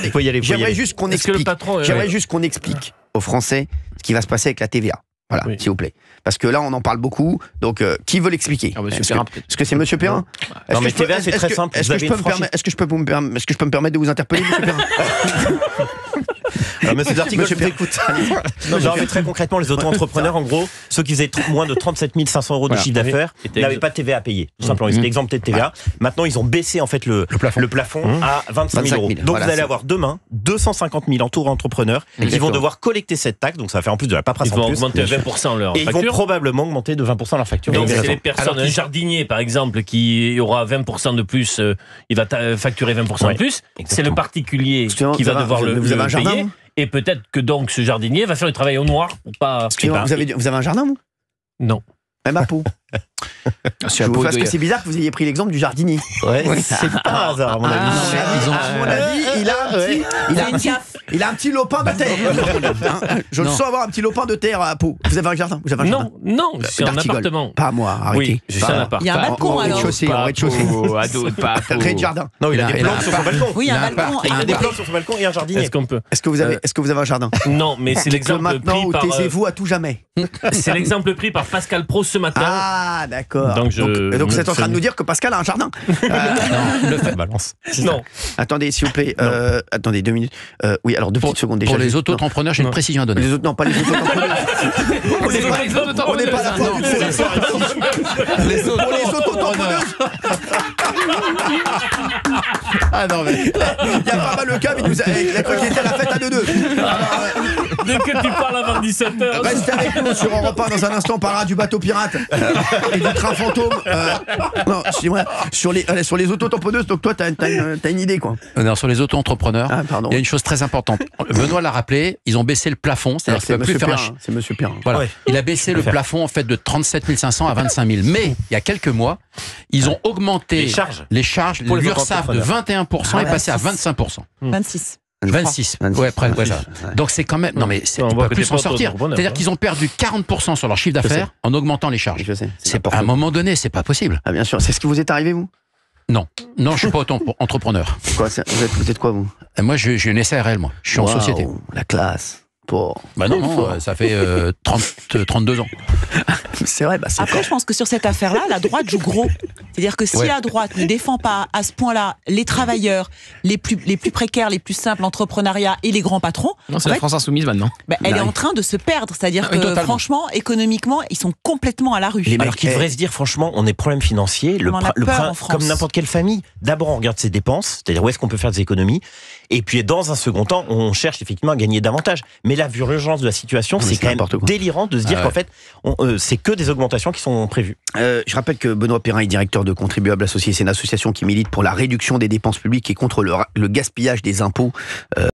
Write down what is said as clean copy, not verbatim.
attendez. J'aimerais juste qu'on explique. J'aimerais juste qu'on explique aux Français ce qui va se passer avec la TVA. Voilà, s'il vous plaît. Parce que là, on en parle beaucoup. Donc, qui veut l'expliquer? Est-ce que c'est Monsieur Perrin? Non, mais TVA, c'est très simple. Est-ce que je peux me permettre de vous interpeller, Monsieur Perrin? Alors, monsieur Dartigol, je vous écoute. Non, mais très concrètement, les auto-entrepreneurs, en gros, ceux qui faisaient moins de 37 500 euros de chiffre d'affaires n'avaient pas de TVA à payer. Tout simplement, ils étaient exemptés de TVA. Maintenant, ils ont baissé en fait le plafond à 25 000 euros. Donc, vous allez avoir demain 250 000 auto-entrepreneurs qui vont devoir collecter cette taxe. Donc, ça va faire en plus de la paperasse. Ils vont augmenter 20% leur facture. Et ils vont probablement augmenter de 20% leur facture. Donc, c'est les personnes, un jardinier par exemple, qui aura 20% de plus, il va facturer 20% de plus. C'est le particulier qui va devoir le payer. Et peut-être que donc ce jardinier va faire du travail au noir pour pas. Vous avez un jardin, vous? Non. Même à Pau. Parce que c'est bizarre que vous ayez pris l'exemple du jardinier. Ouais, c'est pas un hasard, à mon avis. À mon avis, il a un petit lopin de terre. Je le sens avoir un petit lopin de terre à Pau. Vous avez un jardin? Non, c'est un appartement. Pas moi, arrêtez. Oui, c'est un appart. Il y a un balcon alors. Rez-de-chaussée. Rez-de-jardin. Non, il a des plantes sur son balcon. Oui, un balcon. Il a des plantes sur son balcon et un jardinier. Est-ce que vous avez un jardin? Non, mais c'est l'exemple pris par. Maintenant, taisez-vous à tout jamais. C'est l'exemple pris par Pascal Pro ce matin. Ah, d'accord. Donc vous êtes en train de nous dire que Pascal a un jardin? Non, le fait balance. Non. Attendez, s'il vous plaît. Attendez 2 minutes. Oui, alors 2 petites secondes déjà. Pour les auto-entrepreneurs, j'ai une précision à donner. Non, pas les auto-entrepreneurs. On n'est pas là pour les auto-entrepreneurs. Ah non, mais il y a pas mal le cas, mais il a cru qu'il était à la fête à 2-2. De que tu parles avant 17h? Restez avec nous sur Europe 1 dans un instant, on parlera du bateau pirate et du train fantôme. Non, excusez-moi, sur les auto-tamponneuses, donc toi, t'as une idée, quoi. Non, sur les auto-entrepreneurs, il y a une chose très importante. Benoît l'a rappelé, ils ont baissé le plafond, c'est-à-dire qu'il ne peut plus faire C'est Monsieur Perrin. Voilà. Il a baissé le plafond en fait de 37 500 à 25 000. Mais il y a quelques mois, ils ont augmenté les charges. L'URSSAF de 21% est passé à 25%. 26. Ouais, voilà. Donc c'est quand même. Non mais tu peux plus s'en sortir. C'est-à-dire qu'ils ont perdu 40% sur leur chiffre d'affaires en augmentant les charges. Je sais. À un moment donné, c'est pas possible. Ah bien sûr. C'est ce qui vous est arrivé, vous? Non, je suis pas entrepreneur. Vous êtes quoi, vous? Moi, j'ai une SARL, moi. Je suis en société. La classe. Bah non, ça fait 32 ans. C'est vrai, Après, je pense que sur cette affaire-là, la droite joue gros. C'est-à-dire que si la droite ne défend pas à ce point-là les travailleurs, les plus précaires, les plus simples, l'entrepreneuriat et les grands patrons... Non, c'est la France insoumise maintenant. Elle est en train de se perdre. C'est-à-dire que, franchement, économiquement, ils sont complètement à la rue. Alors qu'ils devraient se dire, franchement, on est problème financier, comme n'importe quelle famille. D'abord, on regarde ses dépenses, c'est-à-dire où est-ce qu'on peut faire des économies. Et puis, dans un second temps, on cherche effectivement à gagner davantage. Mais là, vu l'urgence de la situation, c'est quand même délirant de se dire qu'en fait, c'est que des augmentations qui sont prévues. Je rappelle que Benoît Perrin est directeur de Contribuables Associés. C'est une association qui milite pour la réduction des dépenses publiques et contre le gaspillage des impôts.